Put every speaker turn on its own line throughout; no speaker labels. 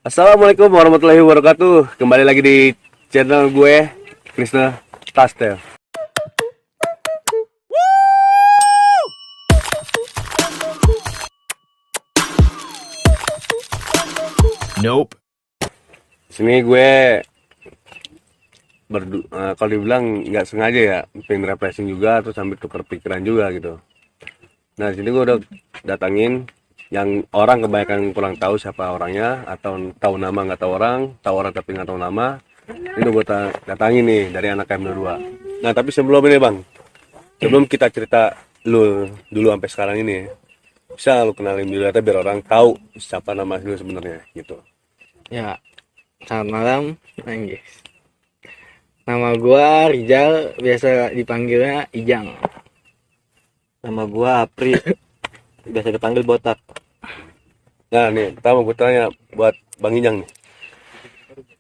Assalamualaikum warahmatullahi wabarakatuh. Kembali lagi di channel gue, Krisna Tastel.
Nope.
Sini gue kalau dibilang nggak sengaja ya, pengen refreshing juga, terus sambil tukar pikiran juga gitu. Nah, di sini gue udah datangin yang orang kebanyakan kurang tahu siapa orangnya, atau tahu nama nggak tahu orang tapi nggak tahu nama. Ini udah gue datangin nih dari anak KM22. Nah, tapi sebelum ini bang, sebelum kita cerita lu dulu sampai sekarang ini, bisa lu kenalin dulu aja biar orang tahu siapa nama lu sebenarnya gitu.
Ya, selamat malam, Anggis. Nama gua Rizal, biasa dipanggilnya Ijang.
Nama gua Apri, biasa dipanggil botak.
Nah nih, pertama gue tanya buat Bang Ijang nih.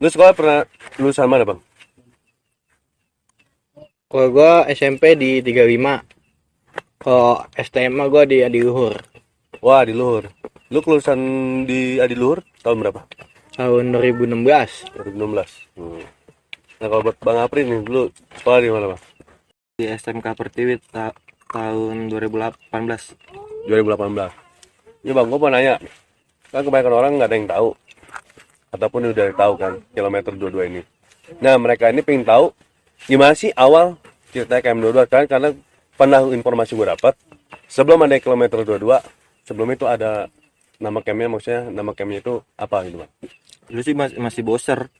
Lu sekolah pernah lulusan mana bang?
Kalau gua SMP di 35. Kalau SMA gua di Adiluhur
Wah di Luhur. Lu kelulusan di Adiluhur tahun berapa?
tahun 2016.
2016. Nah kalau buat Bang Apri nih, dulu sekolah di mana bang?
Di SMK Pertiwi tahun 2018.
2018. Ini bang, gue mau nanya. Kan kebanyakan orang nggak ada yang tahu. Ataupun udah tahu kan, kilometer 22 ini. Nah mereka ini pengen tahu gimana sih awal ceritanya KM22 kan, karena pernah informasi gue dapat sebelum ada kilometer 22, sebelum itu ada nama campnya, maksudnya nama campnya itu apa gitu bang?
Dulu sih masih boser.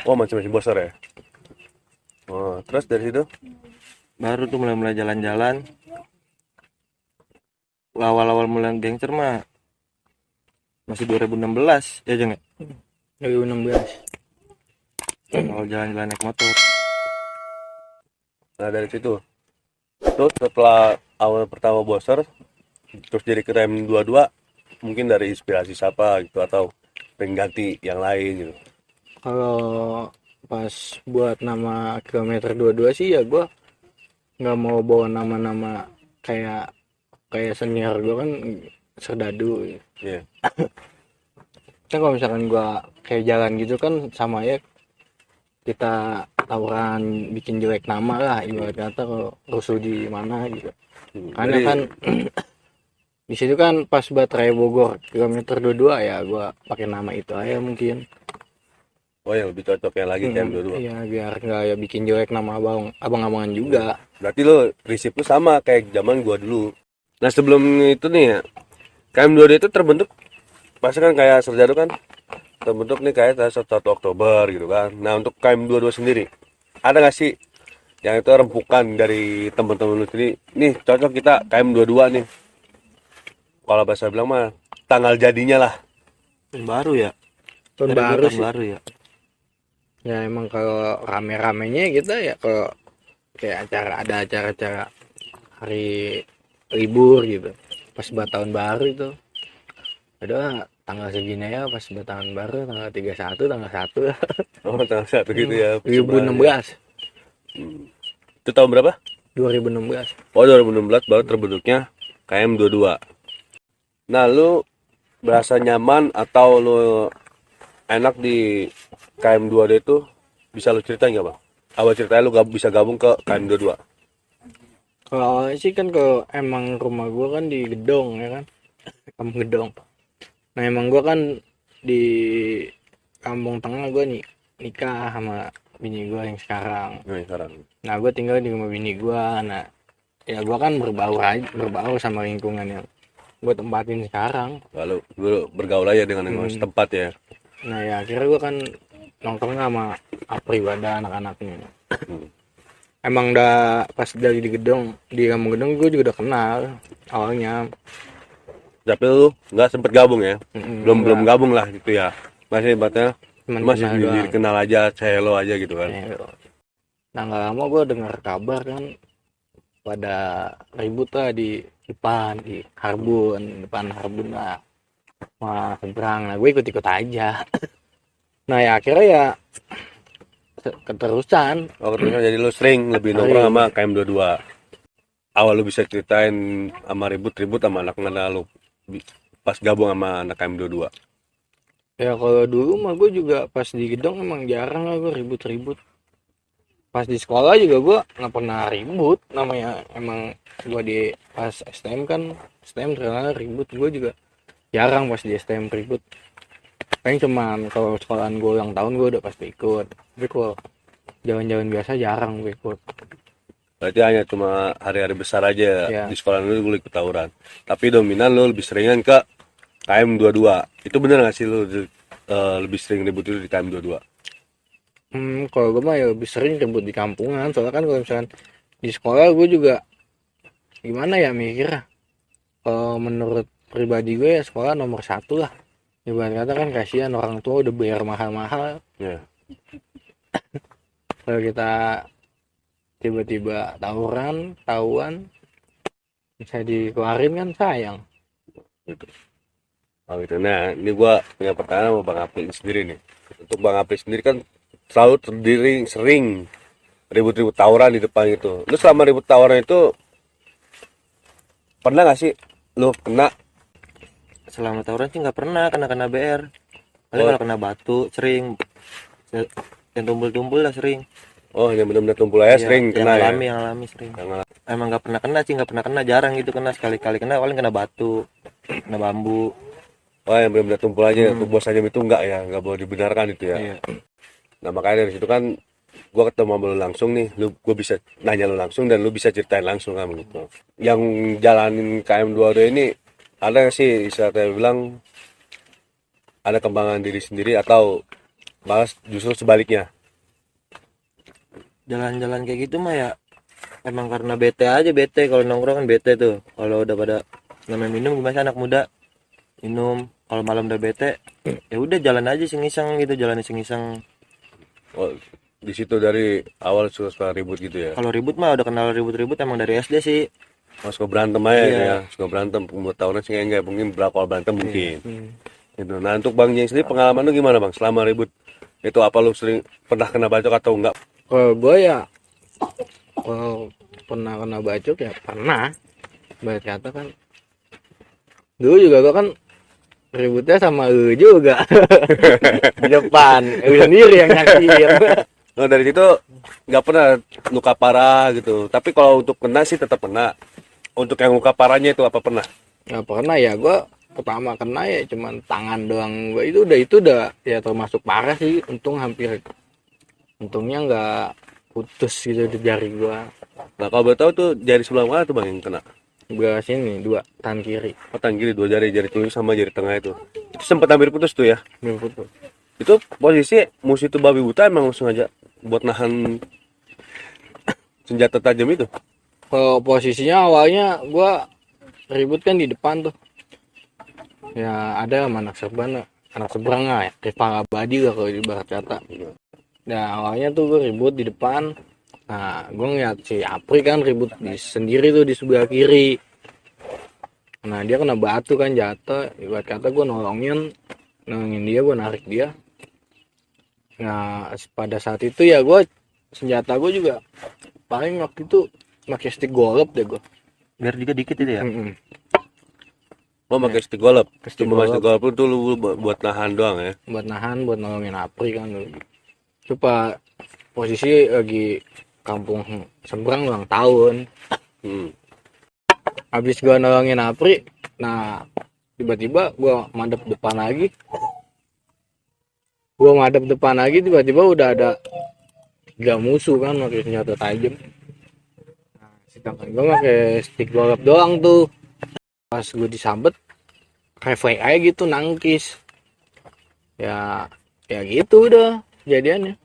Oh masih bosor ya. Oh terus dari situ?
Baru tuh mulai jalan-jalan. Awal-awal mulai gangster mah masih 2016 ya Jeng.
2016.
Awal jalan-jalan naik motor.
Nah dari situ, terus setelah awal pertama bosor, terus jadi ke KM22, mungkin dari inspirasi siapa gitu atau pengganti yang lain gitu.
Kalau pas buat nama kilometer 22 sih ya gua nggak mau bawa nama-nama kayak senior gua kan serdadu.
Iya.
Kan kalau misalkan gua kayak jalan gitu kan sama ya kita tawuran bikin jelek nama lah, ibarat kata kalau rusuh di mana gitu. Karena
Jadi,
kan di situ kan pas baterai Bogor kilometer 22 ya gua pakai nama itu aja mungkin.
oh yang lebih cocok yang lagi KM22.
Iya biar nggak ya bikin jelek nama abang-abangan juga.
Berarti lo prinsip lo sama kayak zaman gua dulu. Nah sebelum itu nih ya, KM22 itu terbentuk, pasti kan kayak Serdadu kan terbentuk nih kayak 1 Oktober gitu kan. Nah untuk KM22 sendiri, ada nggak sih yang itu rempukan dari teman-teman lu sendiri? Nih cocok kita KM22 nih. Kalau bahasa bilang mah tanggal jadinya lah.
Baru ya.
Tahun
Dari
baru
tahun
sih.
baru ya.
Ya emang kalau rame-ramenya kita ya kalau kayak ada acara-acara hari libur gitu. Pas buat tahun baru itu. Ada tanggal segini ya pas buat tahun baru tanggal 31 tanggal 1
Oh tanggal 1 gitu ya.
2016.
Itu tahun berapa?
2016.
Oh 2016 baru terbentuknya KM22. Nah lu berasa nyaman atau lu enak di KM2D itu, bisa lu ceritain nggak bang? Awal ceritanya lu bisa gabung ke KM22.
Kalau awalnya sih kan kalau emang rumah gua kan di Gedong ya kan. Kampung Gedong. Nah emang gua kan di Kampung Tengah gua nih nikah sama bini gua yang sekarang.
Nah sekarang.
Nah gua tinggal di rumah bini gua. Nah ya gua kan berbaur sama lingkungan yang gua tempatin sekarang.
Lalu lu bergaul aja dengan yang setempat ya.
Nah ya akhirnya gua kan nongkrong sama Apri Wada anak-anaknya. Emang udah pas dari di Kampung Gedong gue juga udah kenal awalnya.
Tapi lu nggak sempet gabung ya? Belum
Enggak.
gabung lah gitu ya. Masih ibaratnya
Cuman
masih
kenal
sendiri
doang.
kenal aja, say hello aja gitu kan.
Nah nggak lama gue dengar kabar kan pada ribut lah di depan Harbun lah. Wah seberang, nah gue ikut-ikut aja. Nah ya akhirnya ya keterusan.
Oh terus jadi lu sering lebih nongkrong sama KM22. Awal lu bisa ceritain sama ribut-ribut sama anak-anak lu pas gabung sama anak KM22.
Ya kalau dulu mah gue juga pas di gedung emang jarang lah gue ribut-ribut. Pas di sekolah juga gue nggak pernah ribut, namanya emang gue di pas STM kan, STM terkenal ribut, gue juga jarang pas di STM ribut. Paling cuman kalau sekolahan gue ulang tahun gue udah pasti ikut, tapi kalau jalan-jalan biasa jarang gue ikut.
Berarti hanya cuma hari-hari besar aja
Ya.
di sekolah lu ikut tawuran. Tapi dominan lu lebih seringan ke KM22. Itu bener gak sih lu lebih sering ribut itu di KM22?
Kalau gue mah ya lebih sering ribut di kampungan, soalnya kan kalau misalkan di sekolah gue juga gimana ya mikirnya. Kalau menurut pribadi gue ya sekolah nomor satu lah. Ibarat kata kan kasihan orang tua udah bayar mahal-mahal,
Ya.
kalau kita tiba-tiba tahuan bisa dikeluarin kan sayang.
Oh gitu. Nah, ini gua punya pertanyaan sama Bang Apri sendiri nih. Untuk Bang Apri sendiri kan selalu sering ribut-ribut tawuran di depan gitu. Lu selama ribut tawuran itu pernah gak sih lu kena?
Selama tawuran sih nggak pernah kena BR. Paling
Oh.
kalau kena batu sering, yang tumpul-tumpul lah sering.
Oh, yang benar-benar tumpul aja
Iya,
sering kena ya.
yang alami sering.
Yang
Emang nggak pernah kena sih, nggak pernah kena, jarang gitu kena, sekali-kali kena paling kena batu, kena bambu.
oh, yang benar-benar tumpul aja. Untuk bos sajam itu enggak ya, enggak boleh dibenarkan itu ya.
Iya.
Nah, makanya dari situ kan gua ketemu sama lu langsung nih, gua bisa nanya lu langsung dan lu bisa ceritain langsung kan gitu. Yang jalanin KM22 ini ada nggak sih istilah bilang ada kembangan diri sendiri atau malah justru sebaliknya?
Jalan-jalan kayak gitu mah ya emang karena bete aja, bete kalau nongkrong kan bete tuh. Kalau udah pada namanya minum, gimana anak muda minum, kalau malam udah bete ya udah jalan aja iseng-iseng gitu, jalan iseng-iseng.
Oh, di situ dari awal suka ribut gitu ya.
Kalau ribut mah udah kenal ribut-ribut emang dari SD sih.
Oh, suka berantem aja gitu
Iya.
ya. Suka berantem buat tahunan sih enggak mungkin berapa kali berantem mungkin. Gitu. Nah, untuk Bang Jeng sendiri pengalaman lu gimana, Bang? Selama ribut itu apa lu sering pernah kena bacok atau enggak?
Kalau gue ya kalau pernah kena bacok ya pernah. Ibarat kata kan dulu juga gue kan ributnya sama lu juga di depan, lu sendiri yang nyakitin.
Nah, dari situ nggak pernah luka parah gitu. Tapi kalau untuk kena sih tetap kena. Untuk yang luka parahnya itu apa pernah?
Nggak pernah ya, gue pertama kena ya cuman tangan doang. Gue itu udah ya termasuk parah sih. Untungnya nggak putus gitu di jari gue.
Nah, kalau boleh tahu tuh jari sebelah mana tuh, Bang, yang kena?
Gue sini dua tangan kiri
Oh, tangan kiri, dua jari, jari telunjuk sama jari tengah itu. Itu sempat hampir putus tuh ya.
belum putus.
Itu posisi musuh itu babi buta emang sengaja buat nahan senjata tajam itu.
Kalau posisinya awalnya gue ribut kan di depan tuh. Ya ada sama anak seberang lah ya, rival abadi lah kalau ibarat kata. Nah awalnya tuh gue ribut di depan. Nah gue ngeliat si Apri kan ribut sendiri tuh di sebelah kiri. Nah dia kena batu kan jatuh. Ibarat kata gue nolongin dia, gue narik dia. Nah pada saat itu ya gue senjata gue juga paling waktu itu pakai stick golep deh gue.
Biar juga dikit itu ya.
Oh, pakai stick golep.
Stick
Cuma stick
golep.
golep itu lu buat nahan doang ya.
Buat nahan, buat nolongin Apri kan dulu. Coba posisi lagi kampung seberang ulang tahun. Habis gua nolongin Apri, nah tiba-tiba gua madep depan lagi. Tiba-tiba udah ada 3 musuh kan pakai senjata tajam. Nah, sedangkan gua pakai stick golep doang tuh. Pas gua disambet, refleks aja gitu nangkis. Ya gitu udah jadiannya.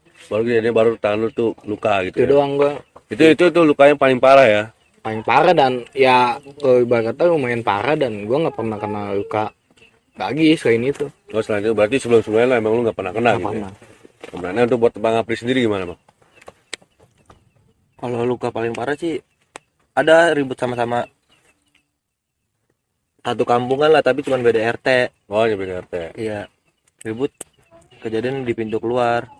Baru tangan lu tuh luka gitu
Itu
ya.
doang gua
Itu lukanya paling parah ya.
paling parah, dan ya kalau ibarat kata lumayan parah, dan gua nggak pernah kena luka lagi selain itu.
Oh, selain itu berarti sebelum-sebelumnya emang lu nggak pernah kena
Nggak
gitu ya.
pernah.
Kemudian untuk buat Bang Apri sendiri gimana, Bang?
Kalau luka paling parah sih ada ribut sama-sama satu kampungan lah, tapi cuma beda RT.
Oh, nyampe RT.
Iya, ribut kejadian di pintu keluar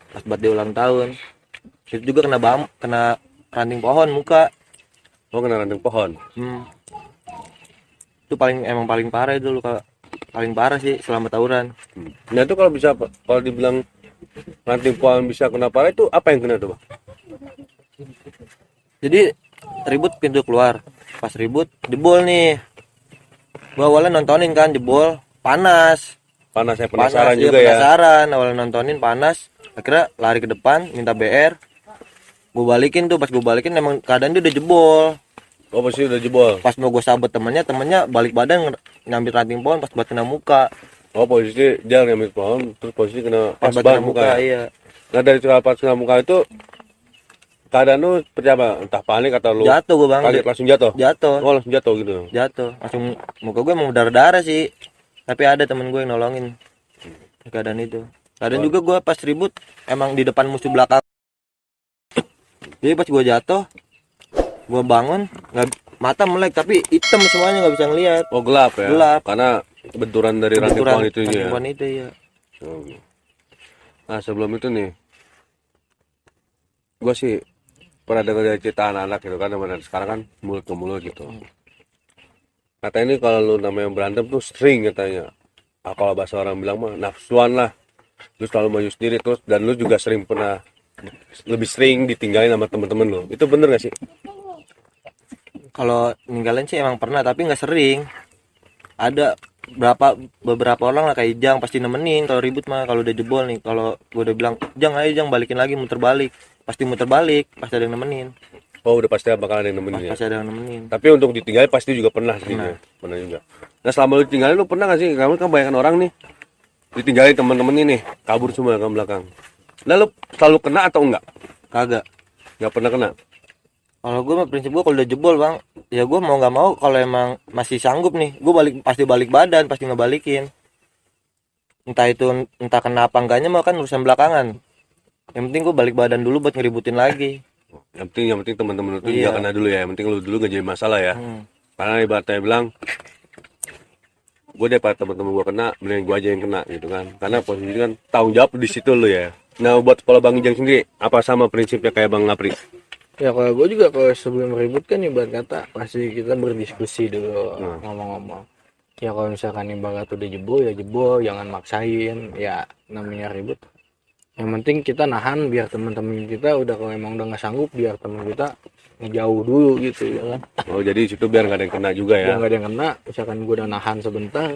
pas birthday ulang tahun. Itu juga kena ranting pohon muka.
Oh, kena ranting pohon.
Itu emang paling parah itu luka paling parah sih selama tawuran.
Nah itu kalau bisa kalau dibilang ranting pohon bisa kena parah itu apa yang kena tuh Bang?
Jadi ribut pintu keluar, pas ribut jebol nih. Gua awalnya nontonin kan jebol, panas
Panas, saya penasaran
iya,
juga ya.
penasaran awalnya nontonin panas, akhirnya lari ke depan minta BR. Gue balikin tuh, pas gue balikin emang keadaan dia udah jebol.
Oh posisi udah jebol.
Pas mau gue sabet temennya balik badan nyambit ranting pohon pas buat kena muka.
Oh posisi dia ngambil pohon terus posisi kena
Pas
pas
buat
banget
kena
muka
muka,
ya?
iya.
Nah dari pas kena muka itu keadaan lu seperti apa? Entah panik atau lu
Jatuh gue bang,
kaget langsung jatuh?
jatuh,
Oh langsung jatuh gitu.
jatuh. Langsung muka gue emang darah-darah sih. Tapi ada temen gue yang nolongin keadaan itu. Keadaan juga gue pas ribut emang di depan musuh belakang. Jadi pas gue jatuh, gue bangun, mata melek tapi hitam semuanya nggak bisa ngelihat.
Oh gelap ya?
Gelap.
Karena benturan dari ranting pohon itu
ranting
ya?
pohon itu ya.
Oh. Nah sebelum itu nih, gue sih pernah dengar dari cerita anak-anak gitu kan, teman sekarang kan mulut ke mulut gitu. Katanya ini kalau lu namanya berantem tuh sering katanya. Ah, kalau bahasa orang bilang mah nafsuan lah. Lu selalu maju sendiri terus dan lu juga sering pernah lebih sering ditinggalin sama temen-temen lu. Itu bener gak sih?
Kalau ninggalin sih emang pernah tapi nggak sering. Ada beberapa orang lah kayak Jang pasti nemenin kalau ribut mah, kalau udah jebol nih, kalau gue udah bilang Jang ayo Jang balikin lagi, muter balik, pasti muter balik, pasti ada yang nemenin.
Oh udah pasti bakal ada yang nemenin ya.
Pasti ada yang nemenin.
Tapi untuk ditinggalin pasti juga pernah sih. Pernah juga. Nah selama lu tinggalin lu pernah gak sih? Kamu kan banyak orang nih ditinggalin teman-teman ini kabur semua ke belakang. Nah lu selalu kena atau enggak?
Kagak.
Nggak pernah kena.
Kalau gue mah prinsip gue kalau udah jebol bang, ya gue mau nggak mau kalau emang masih sanggup nih, gue pasti balik badan, pasti ngebalikin. Entah kenapa enggaknya mah kan urusan belakangan. Yang penting gue balik badan dulu buat ngeributin lagi.
Yang penting teman-teman lu tuh
Iya.
nggak kena dulu ya. Yang penting lu dulu nggak jadi masalah ya. Karena ibaratnya bilang gue daripada teman-teman gue kena, mending gue aja yang kena gitu kan. Karena posisi kan tanggung jawab di situ lu ya. Nah buat kalau Bang Ijang sendiri apa sama prinsipnya kayak Bang Ngapri?
Ya kalau gue juga kalau sebelum ribut kan ibarat kata pasti kita berdiskusi dulu, ngomong-ngomong. Ya kalau misalkan ibarat udah jebol ya jebol, jangan maksain. Ya namanya ribut. Yang penting kita nahan biar teman-teman kita udah kalau emang udah nggak sanggup, biar teman kita ngejauh dulu gitu ya kan.
Oh jadi situ biar nggak ada yang kena juga
Biar
ya.
nggak ada yang kena. Misalkan gue udah nahan sebentar,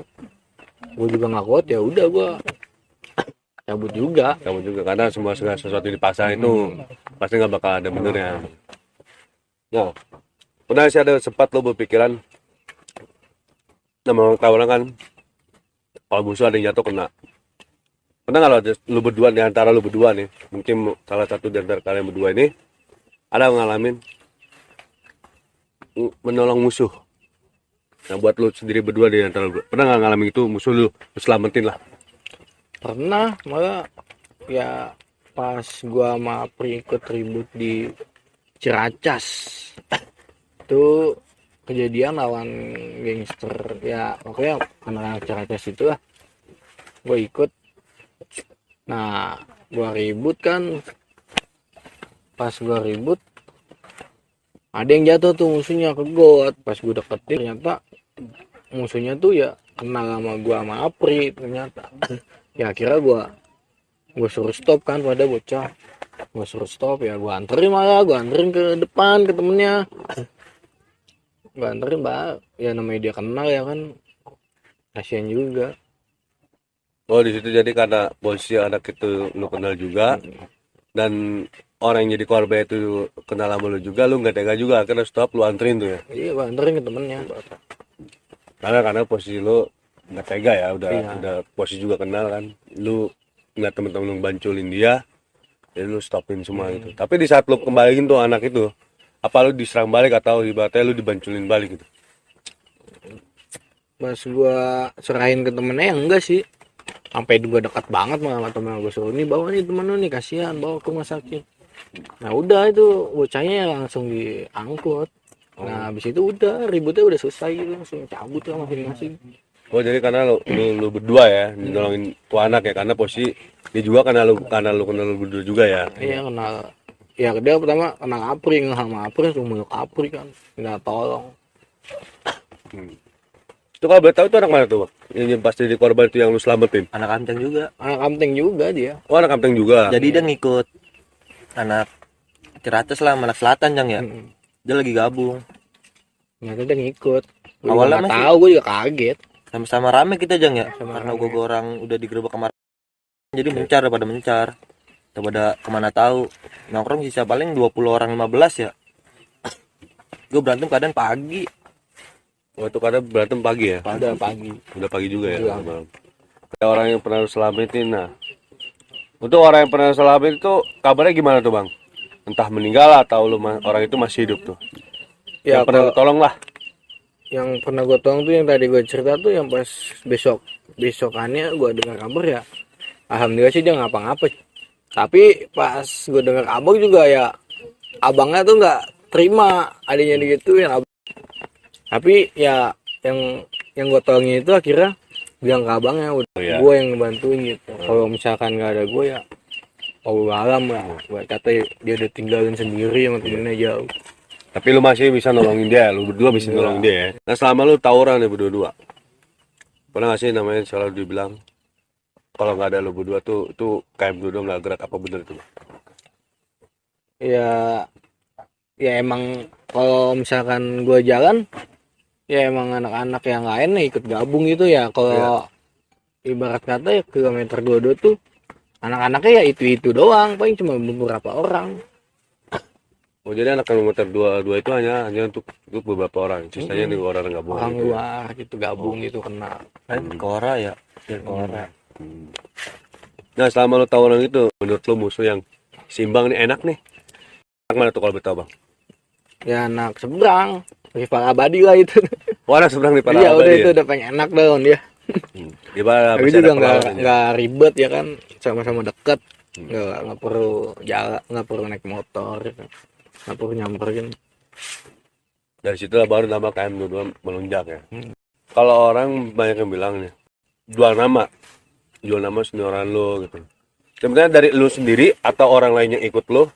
gue juga nggak kuat ya udah gue cabut juga.
Kamu juga karena semua segala sesuatu dipaksa itu pasti nggak bakal ada benernya. Nah, pernah sih ada sempat lo berpikiran nama orang kan kalau musuh ada yang jatuh kena. Pernah nggak lo berdua di antara lo berdua nih, mungkin salah satu di antara kalian berdua ini ada ngalamin menolong musuh. Nah buat lo sendiri berdua di antara lo, pernah nggak ngalamin itu musuh lo selamatin lah?
Pernah, malah ya pas gua sama Apri ikut ribut di Ciracas itu kejadian lawan gangster ya, pokoknya anak-anak Ciracas itu lah gue ikut. Nah gua ribut kan, pas gua ribut ada yang jatuh tuh musuhnya ke got. Pas gue deketin ternyata musuhnya tuh ya kenal sama gua sama Apri ternyata. Ya akhirnya gue suruh stop kan pada bocah, gue suruh stop ya gue anterin ke depan ke temennya, gue anterin ya namanya dia kenal ya kan, kasihan juga.
Oh di situ jadi karena posisi anak itu lu kenal juga dan orang yang jadi korban itu kenal sama lu juga, lu nggak tega juga akhirnya stop lu anterin tuh ya.
Iya gue anterin ke temennya.
Karena posisi lu nggak tega ya, udah
Iya.
udah posisi juga kenal kan, lu nggak temen-temen lu banculin dia, jadi lu stopin semua gitu. Tapi di saat lu kembaliin tuh anak itu, apa lu diserang balik atau ibaratnya lu dibanculin balik gitu?
Pas gue serahin ke temennya ya enggak sih, sampai gue dekat banget sama temen gue, suruh nih bawa nih temen lu nih, kasihan bawa ke rumah sakit. Nah udah itu bocahnya langsung diangkut. Nah habis itu udah ributnya udah selesai gitu, langsung cabut lah masing-masing.
Oh jadi karena lu berdua ya nolongin tuh anak ya, karena posisi dia juga karena lu kenal lu berdua juga ya.
Iya kenal. Ya dia pertama kenal Apri, nggak sama Apri langsung meluk Apri kan, minta tolong.
Itu kalau boleh tahu itu anak mana tuh, Bang? Yang pasti di korban itu yang lu selamatin.
Anak Amceng juga.
Anak Kamteng juga dia.
Oh, anak Kampeng juga.
Jadi dia ngikut anak Ciracas lah, anak Selatan Jang ya. Dia lagi gabung.
Ternyata dia ngikut. Gue
Awalnya
nggak
masih-
tahu, gue juga kaget.
Sama-sama rame kita Jang ya.
Sama
Karena
rame.
gue orang udah digerebek kemarin. Jadi mencar daripada mencar. Daripada kemana tahu. Nongkrong sisa paling 20 orang 15 ya. Gue berantem kadang pagi.
Waktu kadang berantem pagi ya.
Udah pagi.
Udah pagi juga ya.
Iya.
malam. Ada orang yang pernah lu selamatin. Nah, untuk orang yang pernah lu selamatin itu kabarnya gimana tuh, Bang? Entah meninggal atau orang itu masih hidup tuh.
Ya
Yang pernah lu
kalau
tolong lah.
yang pernah gue tolong tuh yang tadi gue cerita tuh yang pas besokannya gue dengar kabar ya. Alhamdulillah sih dia ngapa-ngapa. Tapi pas gue dengar kabar juga ya abangnya tuh nggak terima adanya digituin. Tapi ya yang gue tolongin itu akhirnya bilang ke abangnya udah
Oh, iya.
gue yang ngebantuin gitu. Kalau misalkan nggak ada gue ya alam lah. Buat kata dia udah tinggalin sendiri sama temennya jauh.
Tapi lu masih bisa nolongin dia, lu berdua bisa nolongin dia ya. Nah, selama lu tawuran nih berdua-dua. Pernah gak sih namanya selalu dibilang kalau nggak ada lu berdua tuh itu KM22 nggak gerak, apa bener itu, Bang?
Ya emang kalau misalkan gue jalan ya emang anak-anak yang lain nih ikut gabung gitu ya. Kalau ibarat kata ya kilometer 22 tuh anak-anaknya ya itu doang, paling cuma beberapa orang.
Oh, jadi anak kilometer 22 itu hanya untuk beberapa orang, sisanya nih orang nggak boleh.
Orang luar gitu gabung gitu kena.
Kan Kora ya. Kora.
Nah, selama lu tawuran itu, menurut lu musuh yang seimbang nih enak nih? Anak mana tuh kalau betul, Bang?
Ya anak seberang, rival abadi lah itu.
Oh, anak seberang di
Iya udah
Abadi
itu
ya?
udah pengen enak dong dia.
Di mana
Tapi
masih
juga
ada perlawanan ya?
nggak ribet ya kan, sama-sama deket. Nggak perlu jalan, nggak perlu naik motor, gitu. Nggak perlu nyamperin.
Dari situ lah baru nama KM22 melonjak ya. Kalau orang banyak yang bilang nih, jual nama senioran lo gitu. Sebenarnya dari lu sendiri atau orang lain yang ikut lo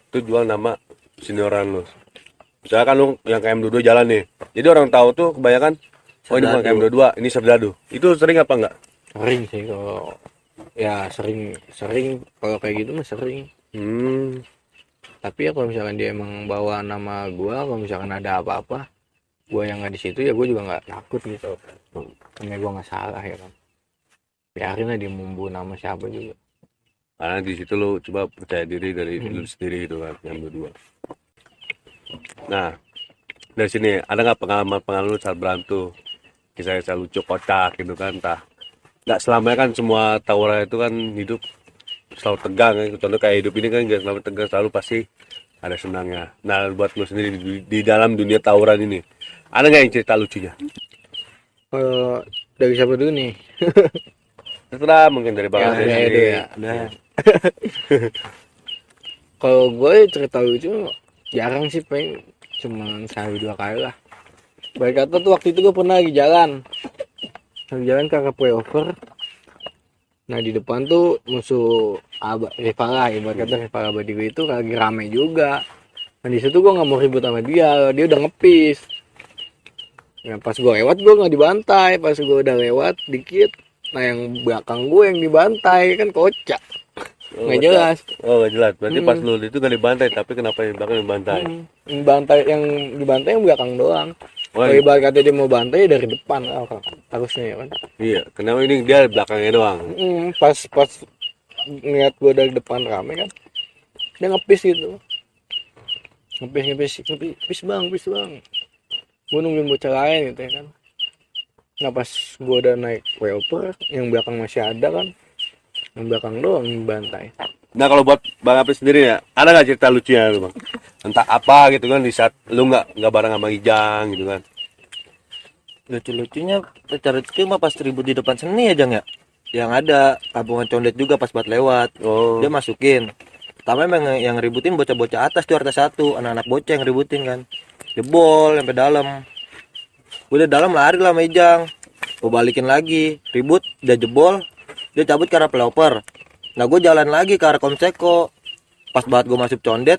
itu jual nama senioran lo. Misalnya kan lu yang KM22 jalan nih, jadi orang tahu tuh kebanyakan oh ini bukan
Serdadu.
KM22, ini Serdadu. Itu sering apa enggak?
Sering sih kalau ya sering kalau kayak gitu mah sering. Tapi ya kalau misalkan dia emang bawa nama gua, kalau misalkan ada apa-apa gua yang nggak di situ ya gua juga nggak takut gitu. Karena gua nggak salah ya kan. Biarin lah dia membawa nama siapa juga.
Karena di situ lo coba percaya diri dari lu sendiri gitu kan, yang berdua. Nah, dari sini ada nggak pengalaman saat berantem, kisah-kisah lucu kocak gitu kan, entah nggak selamanya kan semua tawuran itu kan hidup selalu tegang kan. Contoh kayak hidup ini kan nggak selalu tegang, selalu pasti ada senangnya. Nah, buat lu sendiri di dalam dunia tawuran ini ada nggak yang cerita lucunya?
Kalau dari siapa dulu nih?
Terserah, mungkin dari Bang
Ya,
Ade
dari
sendiri.
Edo ya.
Udah.
Kalau gue cerita lucu jarang sih, paling cuma sekali dua kali lah. Baik kata tuh waktu itu gue pernah lagi jalan ke arah playover. Nah di depan tuh musuh rival lah, ibarat kata rival abadi gue itu lagi rame juga. Nah di situ gue nggak mau ribut sama dia udah ngepis. Nah pas gue lewat gue nggak dibantai, pas gue udah lewat dikit, nah yang belakang gue yang dibantai kan kocak,
Oh,
nggak jelas.
Oh, nggak jelas. Berarti pas lu itu gak dibantai, tapi kenapa yang belakang dibantai?
Yang dibantai yang belakang doang.
Oh,
Kalau ibarat kata dia mau bantai dari depan harusnya ya kan.
iya. Kenapa ini dia belakangnya doang?
Pas ngeliat gue dari depan rame kan, dia ngepis gitu. Ngepis bang. Gue nungguin bocah lain gitu ya kan. Nah pas gue udah naik welper, yang belakang masih ada kan, yang belakang doang yang bantai.
Nah, kalau buat Bang Apri sendiri ya, ada nggak cerita lucunya lu, Bang? Entah apa gitu kan di saat lu nggak bareng sama Ijang gitu kan?
Lucu-lucunya secara rezeki mah pas ribut di depan seni ya Jang ya. Yang ada tabungan condet juga pas buat lewat.
Oh,
Dia masukin. Pertama emang yang ributin bocah-bocah atas tuh RT 1, anak-anak bocah yang ributin kan. Jebol sampai dalam. Udah dalam lari lah sama Ijang. Gue balikin lagi, ribut, dia jebol, dia cabut ke arah pelopor. Nah gue jalan lagi ke arah Komseko. Pas banget gue masuk condet,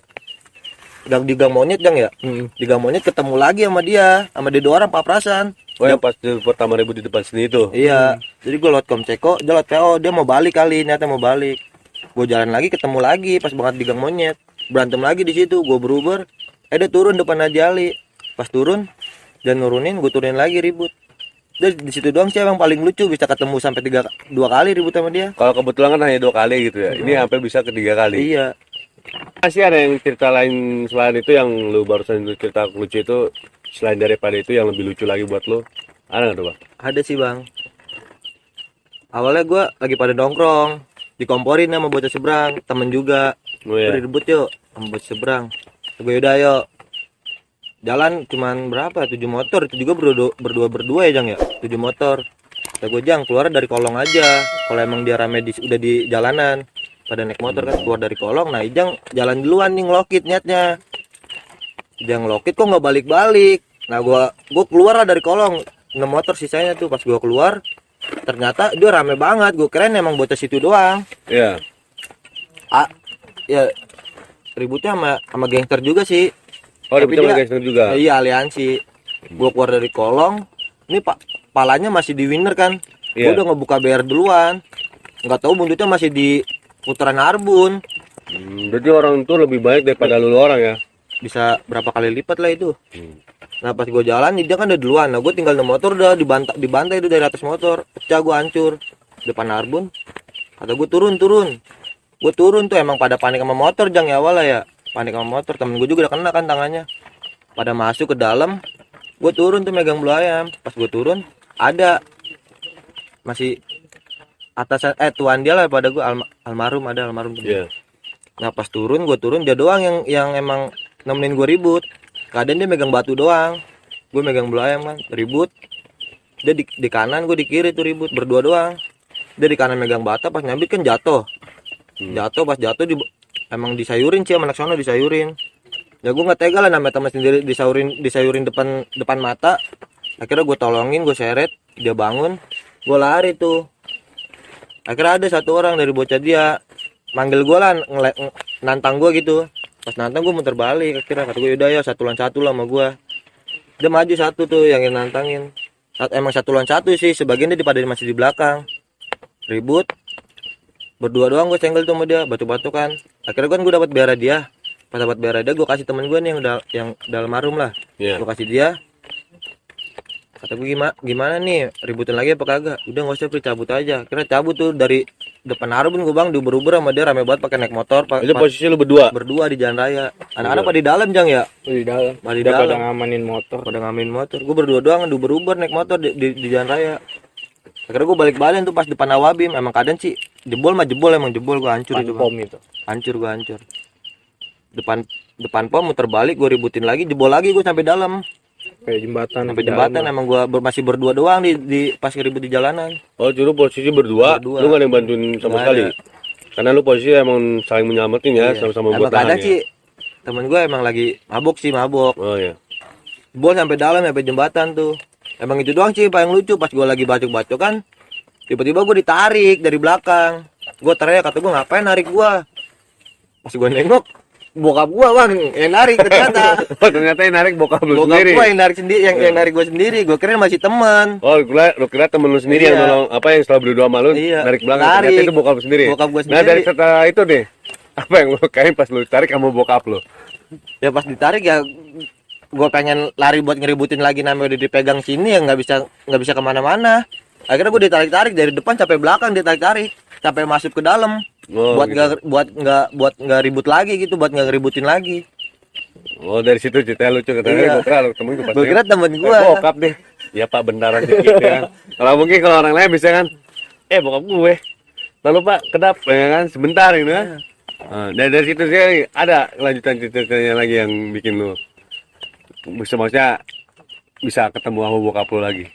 udah di gang monyet Jang ya. Di gang monyet ketemu lagi sama dia dua orang paprasan.
Oh yang pas pertama ribut di depan sini itu.
Iya, jadi gue lewat Komceko, dia lewat PO, dia mau balik kali, ternyata mau balik. Gue jalan lagi, ketemu lagi, pas banget di Gang Monyet, berantem lagi di situ, gue beruber, dia turun depan Haji Ali, pas turun, dan nurunin, gue turunin lagi ribut. Dia di situ doang sih emang paling lucu, bisa ketemu sampai 2 kali ribut sama dia.
Kalau kebetulan kan hanya 2 kali gitu ya. Ini sampai bisa ke 3 kali.
Iya,
Masih ada yang cerita lain selain itu yang lu barusan lu cerita lucu itu, selain daripada itu yang lebih lucu lagi buat lu? Ada nggak tuh bang?
ada sih bang. Awalnya gue lagi pada nongkrong, dikomporin sama bocah seberang, temen juga.
Oh ya.
Udah ribut yuk sama bocah seberang. Gue udah yuk. Jalan cuman berapa? 7 motor. Itu juga berdua ya Jang ya. 7 motor. Kata gue Jang keluar dari kolong aja. Kalau emang dia rame udah di jalanan, pada naik motor kan keluar dari kolong. Nah Ijang jalan duluan nih ngelokit niatnya. Ijang ngelokit kok nggak balik-balik. Nah gue keluar lah dari kolong. 6 motor sisanya tuh pas gue keluar. Ternyata dia rame banget. Gue keren emang bocah situ doang.
Iya.
Ya ributnya sama gangster juga sih.
Oh
Tapi
ributnya sama
dia-
gangster juga.
Iya aliansi. Gue keluar dari kolong. Ini palanya masih di winner kan. Gue
Iya.
udah ngebuka BR duluan. Nggak tahu buntutnya masih di putaran Arbun.
Berarti orang itu lebih baik daripada lu orang ya.
Bisa berapa kali lipat lah itu.
Hmm.
Nah pas gue jalan dia kan udah duluan. Nah gue tinggal 6 motor udah dibantai itu dari atas motor. Pecah gue hancur depan Arbun. Kata gue turun. Gue turun tuh emang pada panik sama motor Jang ya awalnya ya. Panik sama motor. Temen gue juga udah kena kan tangannya. Pada masuk ke dalam. Gue turun tuh megang bulu ayam. Pas gue turun ada masih atasan tuan dia lah pada gue almarhum tuh.
Iya.
Nah pas gue turun dia doang yang emang nemenin gue ribut. Kadang dia megang batu doang, gue megang bulu ayam kan ribut. Dia di kanan, gue di kiri tuh ribut berdua doang. Dia di kanan megang bata, pas nyambit kan jatuh. Pas jatuh emang disayurin sih sama anak sono disayurin. Ya gue nggak tega lah namanya teman sendiri disayurin depan mata. Akhirnya gue tolongin, gue seret, dia bangun, gue lari tuh. Akhirnya ada satu orang dari bocah dia manggil gue lah nantang gue gitu. Pas nantang gue muter balik, akhirnya kata gue udah ya 1 lawan 1 lah sama gue. Dia maju satu tuh yang nantangin. Emang 1 lawan 1 sih, sebagian dia masih di belakang. Ribut. Berdua doang gue senggel tuh sama dia, batu-batukan. Akhirnya kan gue dapat biara dia. Pas dapat biara dia gue kasih temen gue nih yang dalam marum lah.
Iya.
Gue kasih dia. Kata gue gimana nih, ributin lagi apa kagak? Udah nggak usah, cabut aja. Akhirnya cabut tuh dari depan Arbun gue bang, diuber-uber sama dia rame banget pakai naik motor.
Itu posisi lu berdua.
Berdua di jalan raya. Anak-anak pada di dalam Jang ya.
Di dalam.
Di
Udah pada
dalam.
ngamanin motor.
Pada ngamen motor. Gue berdua doang diuber-uber naik motor di jalan raya. Akhirnya gue balik-balik tuh pas depan Awabim. Emang kadang sih jebol emang jebol gue hancur itu.
Pom itu.
Hancur gue hancur. Depan pom muter balik gue ributin lagi, jebol lagi gue sampai dalam.
Kayak jembatan.
Sampai jembatan emang gue masih berdua doang di pas ribut di jalanan.
Oh justru posisi berdua,
Berdua.
lu gak ada yang bantuin sama
Nggak
sekali.
ada.
Karena lu posisi emang saling menyelamatin ya,
Iya.
sama-sama
Emang
buat tahan
kadang
ya.
sih temen gue emang lagi mabok.
Oh ya.
Jebol sampai dalam sampai jembatan tuh. Emang itu doang sih paling lucu pas gue lagi bacok kan. Tiba-tiba gue ditarik dari belakang. Gue teriak, kata gue ngapain narik gue. Pas gue nengok, bokap gue bang yang narik ternyata.
Oh ternyata yang narik bokap lu
Bokap
sendiri.
gue yang narik sendiri, yang narik gue sendiri. Gue kira masih teman.
Oh lu kira temen lu sendiri yang
Iya.
nolong, apa yang setelah berdua sama lu
Iya.
narik belakang,
Narik.
ternyata itu bokap lu sendiri.
Bokap gua
Nah
sendiri.
dari setelah itu nih, apa yang lu kain pas lu tarik sama bokap lu?
Ya pas ditarik ya gue pengen lari buat ngeributin lagi, namanya udah dipegang sini ya nggak bisa kemana-mana. Akhirnya gue ditarik-tarik dari depan sampai belakang, ditarik-tarik sampai masuk ke dalam.
Oh,
buat
gitu.
nggak ribut lagi gitu, buat nggak ngeributin lagi.
Oh dari situ cerita lucu katanya.
Iya.
Gue kira lu temen gue pas
Gue kira temen gue.
bokap deh. Ya pak bentaran dikit ya. Kalau mungkin kalau orang lain bisa kan, bokap gue. Lalu pak kedap ya kan sebentar gitu kan. Dari situ sih ada kelanjutan ceritanya lagi yang bikin lu maksudnya bisa ketemu sama bokap lu lagi.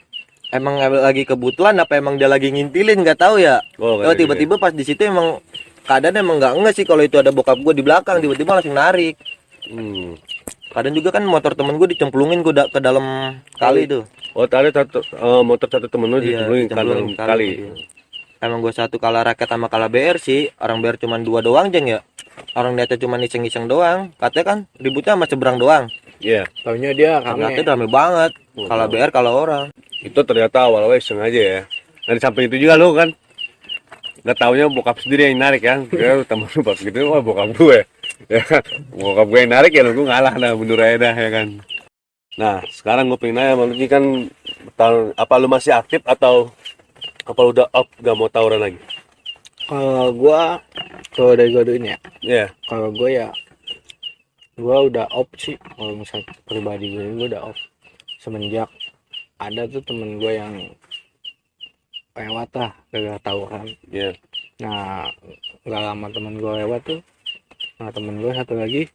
Emang lagi kebetulan apa emang dia lagi ngintilin nggak tahu ya.
Oh,
Oh tiba-tiba pas di situ emang keadaan emang nggak nge sih kalau itu ada bokap gue di belakang, tiba-tiba langsung narik.
Hmm.
Kadang juga kan motor temen gue dicemplungin ke dalam kali itu.
Oh tadi satu motor satu temen lu
Iya,
dicemplungin
dicemplungin
ke kali.
Iya. Emang gue satu kalah raket sama kalah BR sih. Orang BR cuma 2 doang Jeng ya. Orang niatnya cuma iseng-iseng doang. Katanya kan ributnya sama seberang doang.
Iya.
Taunya dia
Ternyata
rame.
rame banget. Kalau BR kalau orang.
Itu ternyata awal-awal sengaja ya. Nah di samping itu juga lu kan nggak taunya bokap sendiri yang narik kan. Kira temen lu pas gitu, wah bokap gue. Ya kan, bokap gue yang narik ya lu gue ngalah dah, mundur aja dah ya kan. Nah sekarang gue pengen nanya sama lu ini kan apa lu masih aktif atau apa lu udah off gak mau tawuran lagi?
Kalau dari gua ini ya,
Iya.
kalau gua ya gua udah off sih. Kalau misal pribadi gua udah off semenjak ada tuh temen gua yang lewat lah gara tawuran.
Iya.
Nah nggak lama temen gua lewat tuh, nah temen gua satu lagi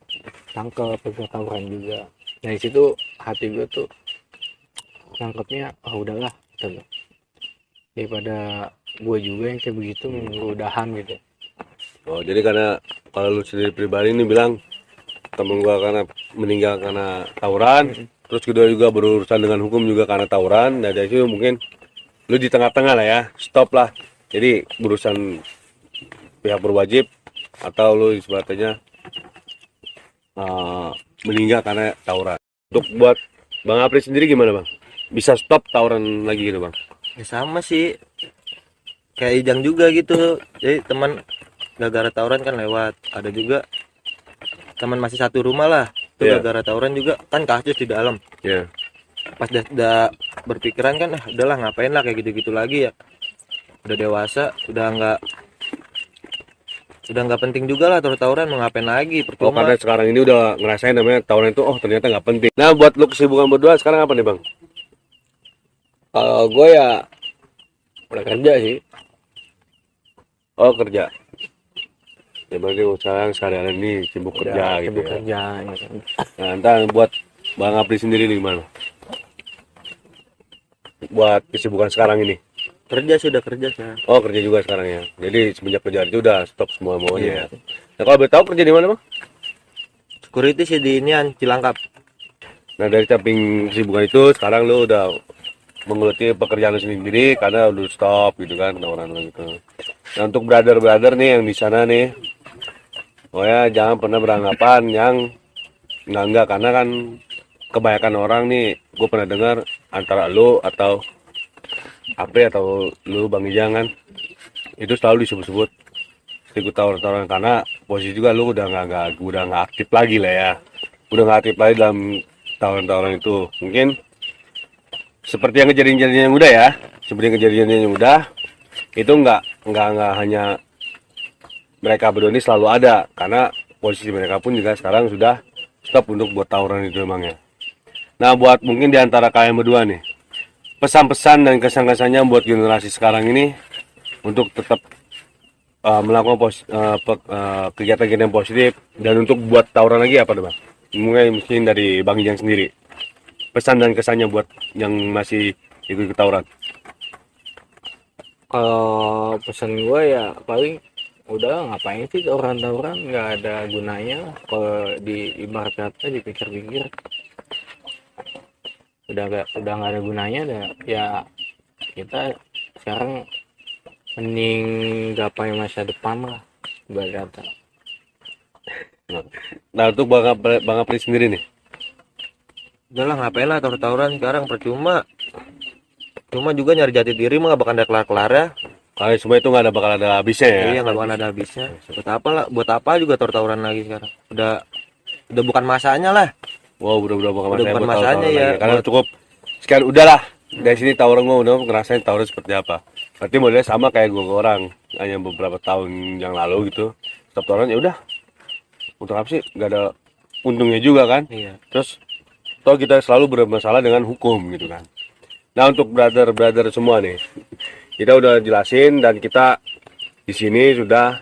tangkep gara tawuran juga. Nah di situ hati gua tuh nangkepnya, udahlah gitu, daripada gue juga yang kayak begitu, gue udahan gitu.
Oh jadi karena kalau lu sendiri pribadi ini bilang temen gua karena meninggal karena tawuran, terus kedua juga berurusan dengan hukum juga karena tawuran. Nah dari situ mungkin lu di tengah-tengah lah ya, stop lah. Jadi berurusan pihak berwajib atau lu sebetulnya meninggal karena tawuran. Untuk buat Bang Apri sendiri gimana bang? Bisa stop tawuran lagi gitu bang?
Ya sama sih. Kayak Ijang juga gitu. Jadi teman gara-gara tawuran kan lewat. Ada juga teman masih satu rumah lah. Itu
Iya.
gara-gara tawuran juga kan kasus di dalam.
Iya.
Pas udah berpikiran kan, udahlah ngapain lah kayak gitu-gitu lagi ya. Udah dewasa, udah nggak penting juga lah tawuran, mau ngapain lagi,
Oh
percuma.
karena sekarang ini udah ngerasain namanya tawuran itu, oh ternyata nggak penting. Nah buat lu kesibukan berdua sekarang apa nih bang?
Kalau gue ya udah kerja sih.
Oh kerja. Ya berarti sekarang sehari-hari ini sibuk kerja gitu
Sibuk
ya.
kerja gitu.
Nah ntar buat Bang Apri sendiri nih gimana? Buat kesibukan sekarang ini.
Kerja sudah kerja sekarang.
Oh kerja juga sekarang ya. Jadi semenjak kerja itu udah stop semua maunya ya. Nah kalau boleh tahu kerja di mana bang?
Security sih di inian Cilangkap.
Nah dari samping kesibukan itu sekarang lu udah menggeluti pekerjaan lu sendiri karena udah stop gitu kan tawuran lu gitu. Nah untuk brother-brother nih yang di sana nih, oh ya jangan pernah beranggapan yang enggak karena kan kebanyakan orang nih gue pernah dengar antara lu atau Apri atau lu Bang Ijang kan itu selalu disebut-sebut ikut tawuran-tawuran karena posisi juga lu udah nggak aktif lagi lah ya, udah nggak aktif lagi dalam tawuran-tawuran itu. Mungkin seperti yang kejadian-kejadian yang udah ya, seperti yang kejadian yang udah itu nggak hanya mereka berdua ini selalu ada karena posisi mereka pun juga sekarang sudah stop untuk buat tawuran itu emangnya. Nah buat mungkin diantara kalian berdua nih pesan-pesan dan kesan-kesannya buat generasi sekarang ini untuk tetap melakukan kegiatan-kegiatan positif dan untuk buat tawuran lagi apa tuh bang? Mungkin dari Bang Ijang sendiri pesan dan kesannya buat yang masih ikut tawuran.
Kalau pesan gue ya paling udah ngapain sih tawuran nggak ada gunanya. Kalau di ibarat kata dipikir-pikir udah nggak ada gunanya ya. Kita sekarang mending gapai masa depan lah ibarat kata.
Nah untuk Bang Apri sendiri nih,
Udahlah ngapain lah tawuran sekarang, percuma. Cuma juga nyari jati diri mah gak bakal ada kelar-kelar ya.
kalian semua itu nggak ada bakal ada habisnya ya.
Iya, gak bakal ada habisnya. Buat apa lah? Buat apa juga tawuran lagi sekarang? Udah bukan masanya lah.
Wow udah bukan
Udah
masanya
bukan
buat
masanya
tawuran
ya.
lagi. Karena cukup sekian udahlah dari sini tawuran gua udah ngerasain tawuran seperti apa. Berarti modelnya sama kayak gua ke orang hanya beberapa tahun yang lalu gitu. Stop tawuran ya udah. Untuk apa sih? Nggak ada untungnya juga kan.
Iya.
Terus toh kita selalu bermasalah dengan hukum gitu kan. Nah untuk brother semua nih, kita udah jelasin dan kita di sini sudah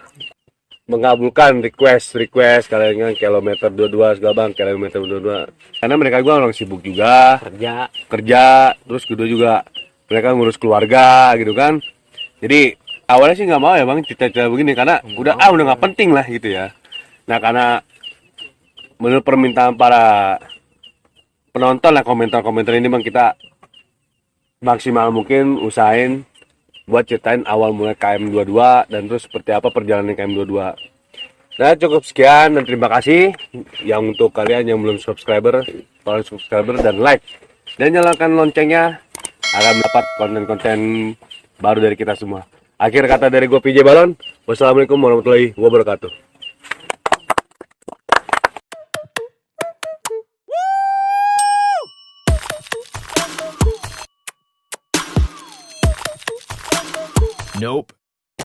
mengabulkan request kalian kan kilometer 22 segala bang, kilometer 22 karena mereka juga orang sibuk juga kerja, terus kedua juga mereka ngurus keluarga gitu kan. Jadi awalnya sih nggak mau ya bang cita-cita begini karena udah nggak penting lah gitu ya. Nah karena menurut permintaan para penonton lah komentar-komentar ini bang, kita maksimal mungkin usahain buat ceritain awal mulai KM22 dan terus seperti apa perjalanan KM22. Nah cukup sekian dan terima kasih yang untuk kalian yang belum subscriber, tolong subscriber dan like dan nyalakan loncengnya akan mendapat konten-konten baru dari kita semua. Akhir kata dari gue PJ Balon. Wassalamualaikum warahmatullahi wabarakatuh.
Nope.